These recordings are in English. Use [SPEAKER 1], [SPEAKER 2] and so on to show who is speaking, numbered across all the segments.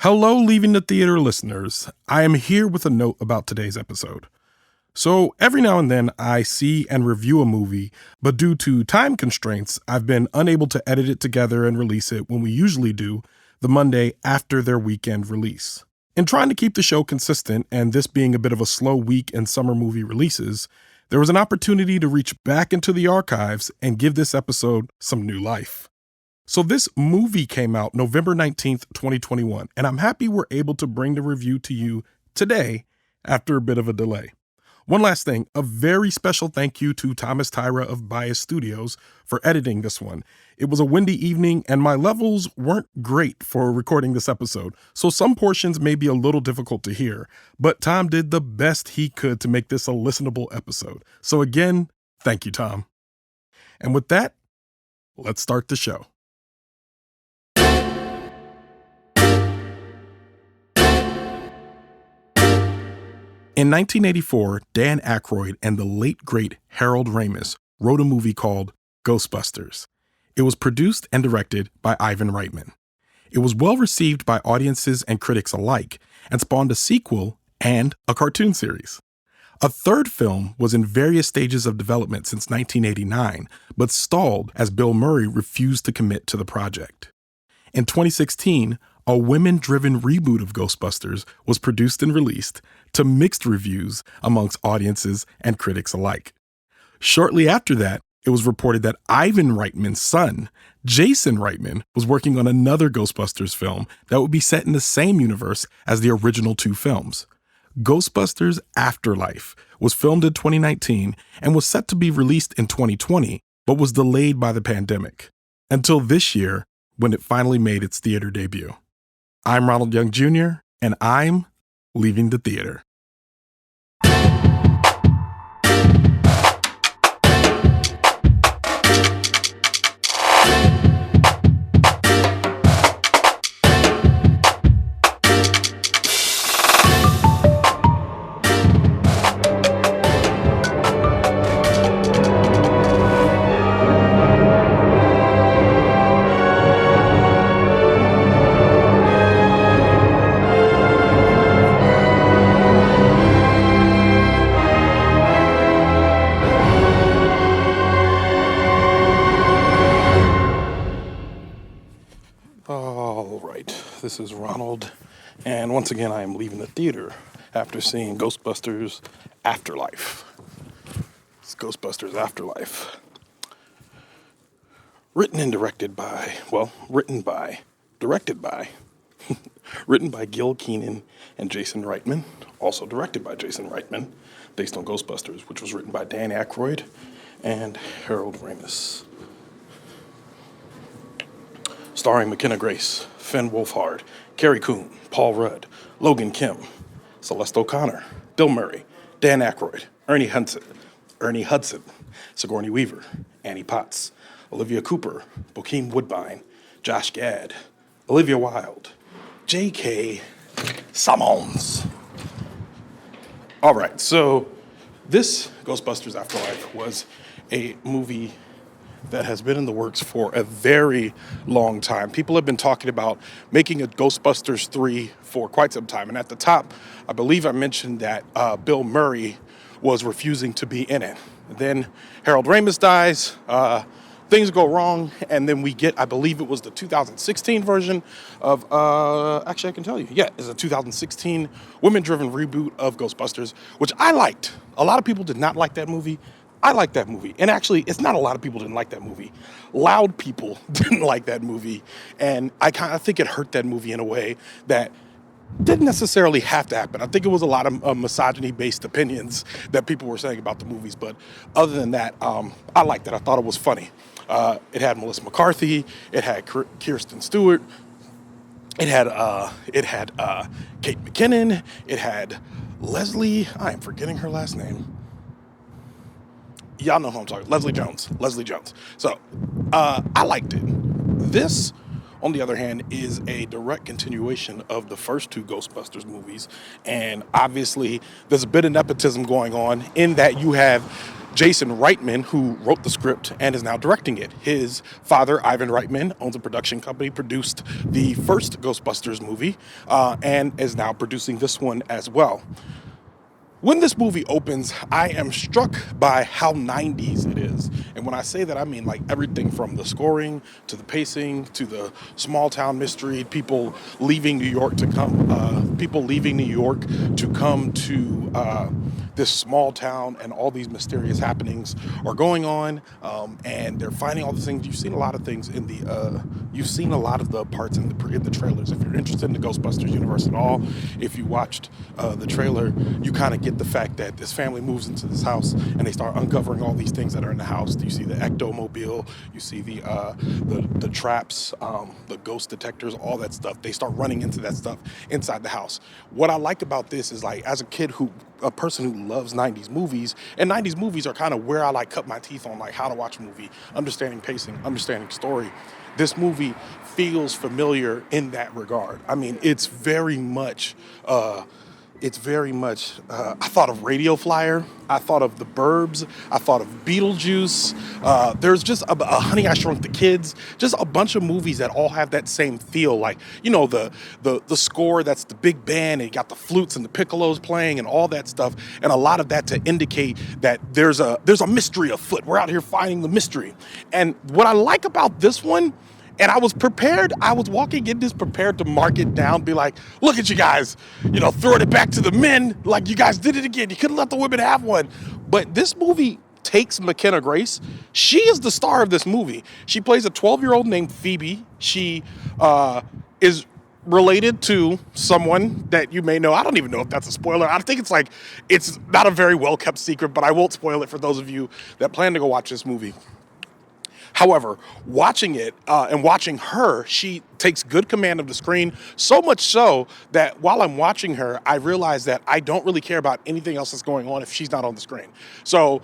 [SPEAKER 1] Hello, Leaving the Theater listeners. I am here with a note about today's episode. So every now and then I see and review a movie, but due to time constraints, I've been unable to edit it together and release it when we usually do, the Monday after their weekend release. In trying to keep the show consistent, and this being a bit of a slow week in summer movie releases, there was an opportunity to reach back into the archives and give this episode some new life. So this movie came out November 19th, 2021, and I'm happy we're able to bring the review to you today after a bit of a delay. One last thing, a very special thank you to Thomas Tyra of Bias Studios for editing this one. It was a windy evening and my levels weren't great for recording this episode, so some portions may be a little difficult to hear, but Tom did the best he could to make this a listenable episode. So again, thank you, Tom. And with that, let's start the show. In 1984, Dan Aykroyd and the late great Harold Ramis wrote a movie called Ghostbusters. It was produced and directed by Ivan Reitman. It was well received by audiences and critics alike and spawned a sequel and a cartoon series. A third film was in various stages of development since 1989, but stalled as Bill Murray refused to commit to the project. In 2016, a women-driven reboot of Ghostbusters was produced and released to mixed reviews amongst audiences and critics alike. Shortly after that, it was reported that Ivan Reitman's son, Jason Reitman, was working on another Ghostbusters film that would be set in the same universe as the original two films. Ghostbusters Afterlife was filmed in 2019 and was set to be released in 2020, but was delayed by the pandemic, until this year when it finally made its theater debut. I'm Ronald Young Jr., and I'm leaving the theater. This is Ronald, and once again I am leaving the theater after seeing Ghostbusters Afterlife. It's Ghostbusters Afterlife. Written by Gil Kenan and Jason Reitman, also directed by Jason Reitman, based on Ghostbusters, which was written by Dan Aykroyd and Harold Ramis. Starring Mckenna Grace, Finn Wolfhard, Carrie Coon, Paul Rudd, Logan Kim, Celeste O'Connor, Bill Murray, Dan Aykroyd, Ernie Hudson, Sigourney Weaver, Annie Potts, Olivia Cooper, Bokeem Woodbine, Josh Gad, Olivia Wilde, J.K. Simmons. All right, so this Ghostbusters Afterlife was a movie that has been in the works for a very long time. People have been talking about making a Ghostbusters 3 for quite some time. And at the top, I believe I mentioned that Bill Murray was refusing to be in it. Then Harold Ramis dies, things go wrong, and then we get, I believe it was the 2016 version of, actually I can tell you, yeah, it's a 2016 women-driven reboot of Ghostbusters, which I liked. A lot of people did not like that movie. I like that movie. And actually, it's not a lot of people didn't like that movie. Loud people didn't like that movie. And I kind of think it hurt that movie in a way that didn't necessarily have to happen. I think it was a lot of misogyny-based opinions that people were saying about the movies. But other than that, I liked it. I thought it was funny. It had Melissa McCarthy. It had Kirsten Stewart. It had Kate McKinnon. It had Leslie. I am forgetting her last name. Y'all know who I'm talking. Leslie Jones. So, I liked it. This, on the other hand, is a direct continuation of the first two Ghostbusters movies. And obviously, there's a bit of nepotism going on in that you have Jason Reitman, who wrote the script and is now directing it. His father, Ivan Reitman, owns a production company, produced the first Ghostbusters movie, and is now producing this one as well. When this movie opens, I am struck by how 90s it is. And when I say that, I mean like everything from the scoring to the pacing to the small town mystery, people leaving New York to come to this small town, and all these mysterious happenings are going on, and they're finding all these things. You've seen a lot of things in the parts in the trailers. If you're interested in the Ghostbusters universe at all, if you watched the trailer, you kind of get the fact that this family moves into this house and they start uncovering all these things that are in the house. You see the ectomobile, you see the traps, the ghost detectors, all that stuff. They start running into that stuff inside the house. What I like about this is, like, as a person who loves 90s movies, and 90s movies are kind of where I like cut my teeth on like how to watch a movie, understanding pacing, understanding story. This movie feels familiar in that regard. I mean, it's very much I thought of Radio Flyer, I thought of The Burbs, I thought of Beetlejuice. There's just a Honey, I Shrunk the Kids, just a bunch of movies that all have that same feel. Like, you know, the score, that's the big band, and you got the flutes and the piccolos playing and all that stuff. And a lot of that to indicate that there's a mystery afoot. We're out here finding the mystery. And what I like about this one, and I was walking in this prepared to mark it down, be like, look at you guys, you know, throwing it back to the men, like you guys did it again. You couldn't let the women have one. But this movie takes Mckenna Grace. She is the star of this movie. She plays a 12-year-old named Phoebe. She is related to someone that you may know. I don't even know if that's a spoiler. I think it's not a very well-kept secret, but I won't spoil it for those of you that plan to go watch this movie. However, watching it and watching her, she takes good command of the screen, so much so that while I'm watching her, I realize that I don't really care about anything else that's going on if she's not on the screen. So,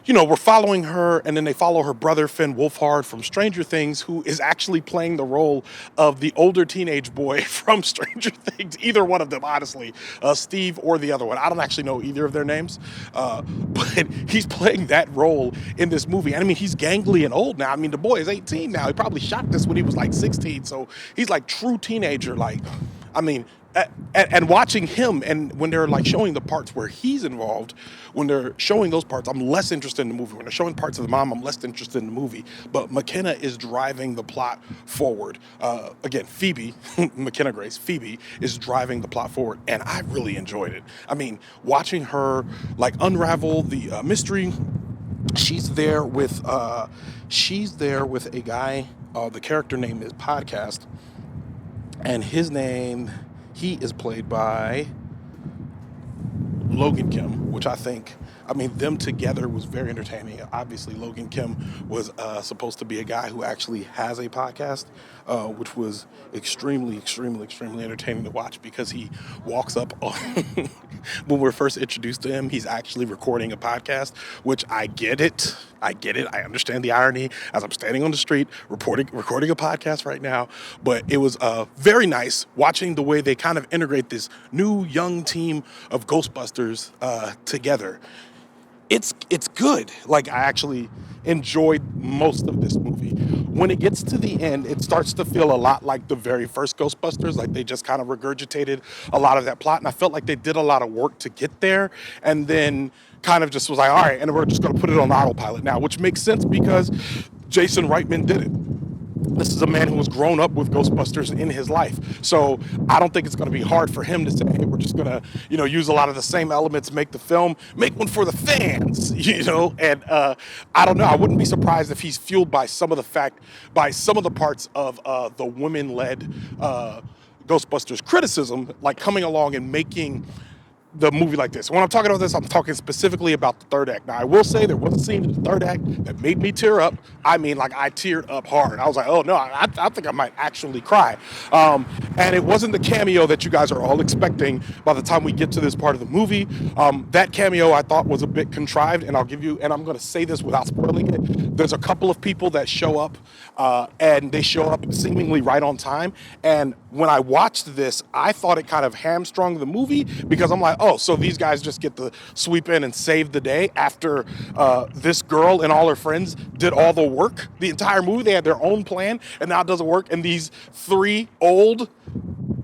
[SPEAKER 1] you know, we're following her, and then they follow her brother, Finn Wolfhard, from Stranger Things, who is actually playing the role of the older teenage boy from Stranger Things. Either one of them, honestly, Steve or the other one. I don't actually know either of their names, but he's playing that role in this movie. And I mean, he's gangly and old now. I mean, the boy is 18 now. He probably shot this when he was like 16, so he's like true teenager. Like, I mean, and watching him, and when they're like showing the parts where he's involved, when they're showing those parts, I'm less interested in the movie. When they're showing parts of the mom, I'm less interested in the movie. But Mckenna is driving the plot forward. Again, Phoebe, Mckenna Grace, Phoebe is driving the plot forward, and I really enjoyed it. I mean, watching her like unravel the mystery. She's there with a guy. The character name is Podcast, and his name. He is played by Logan Kim, which I mean, them together was very entertaining. Obviously, Logan Kim was supposed to be a guy who actually has a podcast, which was extremely, extremely, extremely entertaining to watch, because he walks up on, when we're first introduced to him, he's actually recording a podcast, which I get it. I understand the irony as I'm standing on the street recording a podcast right now. But it was very nice watching the way they kind of integrate this new young team of Ghostbusters together. It's good. Like, I actually enjoyed most of this movie. When it gets to the end, it starts to feel a lot like the very first Ghostbusters. Like, they just kind of regurgitated a lot of that plot, and I felt like they did a lot of work to get there, and then kind of just was like, all right, and we're just going to put it on autopilot now, which makes sense because Jason Reitman did it. This is a man who has grown up with Ghostbusters in his life. So I don't think it's going to be hard for him to say, hey, we're just going to, you know, use a lot of the same elements, make the film, make one for the fans, you know? And I don't know. I wouldn't be surprised if he's fueled by some of the parts of the women-led Ghostbusters criticism, like coming along and making the movie like this. When I'm talking about this, I'm talking specifically about the third act. Now, I will say there was a scene in the third act that made me tear up. I mean, like, I teared up hard. I was like, oh no, I think I might actually cry. And it wasn't the cameo that you guys are all expecting by the time we get to this part of the movie. That cameo I thought was a bit contrived, and I'm going to say this without spoiling it. There's a couple of people that show up, and they show up seemingly right on time, and when I watched this, I thought it kind of hamstrung the movie because I'm like, oh, so these guys just get to sweep in and save the day after this girl and all her friends did all the work. The entire movie, they had their own plan, and now it doesn't work. And these three old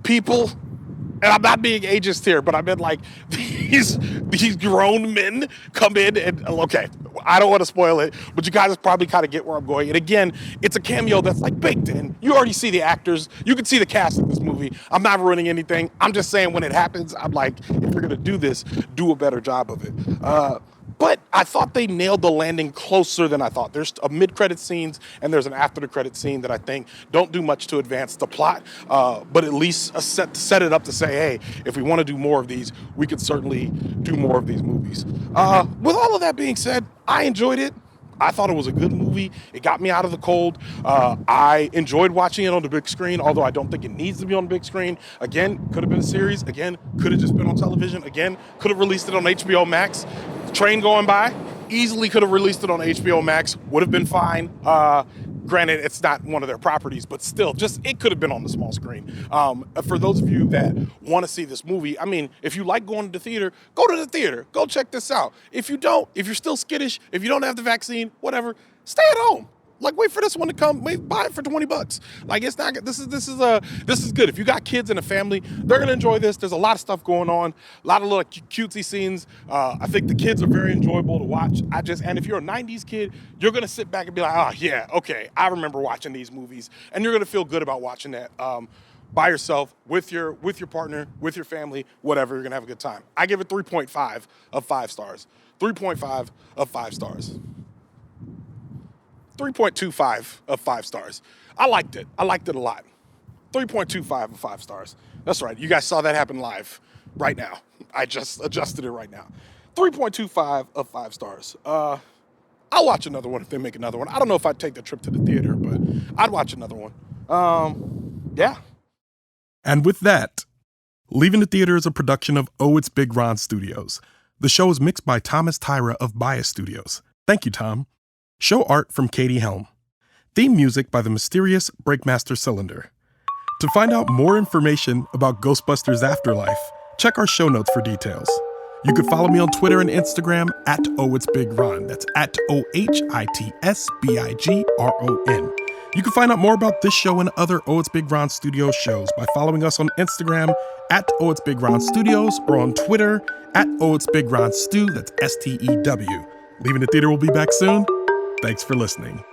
[SPEAKER 1] people, and I'm not being ageist here, but I meant like these grown men come in and, okay, I don't want to spoil it, but you guys probably kind of get where I'm going. And again, it's a cameo that's like baked in. You already see the actors. You can see the cast of this movie. I'm not ruining anything. I'm just saying when it happens, I'm like, if you're going to do this, do a better job of it. But I thought they nailed the landing closer than I thought. There's a mid-credit scenes and there's an after-the-credit scene that I think don't do much to advance the plot, but at least set it up to say, hey, if we want to do more of these, we could certainly do more of these movies. With all of that being said, I enjoyed it. I thought it was a good movie. It got me out of the cold. I enjoyed watching it on the big screen, although I don't think it needs to be on the big screen. Again, could have been a series. Again, could have just been on television. Again, could have released it on HBO Max. Train going by, easily could have released it on HBO Max. Would have been fine. Granted, it's not one of their properties, but still, just it could have been on the small screen. For those of you that want to see this movie, I mean, if you like going to the theater, go to the theater. Go check this out. If you don't, if you're still skittish, if you don't have the vaccine, whatever, stay at home. Like, wait for this one to come. Wait, buy it for $20. Like, it's not. This is good. If you got kids and a family, they're gonna enjoy this. There's a lot of stuff going on, a lot of little cutesy scenes. I think the kids are very enjoyable to watch. And if you're a '90s kid, you're gonna sit back and be like, oh yeah, okay, I remember watching these movies, and you're gonna feel good about watching that by yourself, with your partner, with your family, whatever. You're gonna have a good time. I give it 3.5 of 5 stars. 3.5 of 5 stars. 3.25 of 5 stars. I liked it. I liked it a lot. 3.25 of 5 stars. That's right. You guys saw that happen live right now. I just adjusted it right now. 3.25 of 5 stars. I'll watch another one if they make another one. I don't know if I'd take the trip to the theater, but I'd watch another one. Yeah.
[SPEAKER 2] And with that, Leaving the Theater is a production of Oh It's Big Ron Studios. The show is mixed by Thomas Tyra of Bias Studios. Thank you, Tom. Show art from Katie Helm. Theme music by the mysterious Breakmaster Cylinder. To find out more information about Ghostbusters Afterlife, check our show notes for details. You can follow me on Twitter and Instagram at OHITSBigRon. That's at OHITSBIGRON. You can find out more about this show and other Oh It's Big Ron Studios shows by following us on Instagram at Oh It's Big Ron Studios or on Twitter at Oh It's Big Ron Stu. That's STEW. Leaving the Theater will be back soon. Thanks for listening.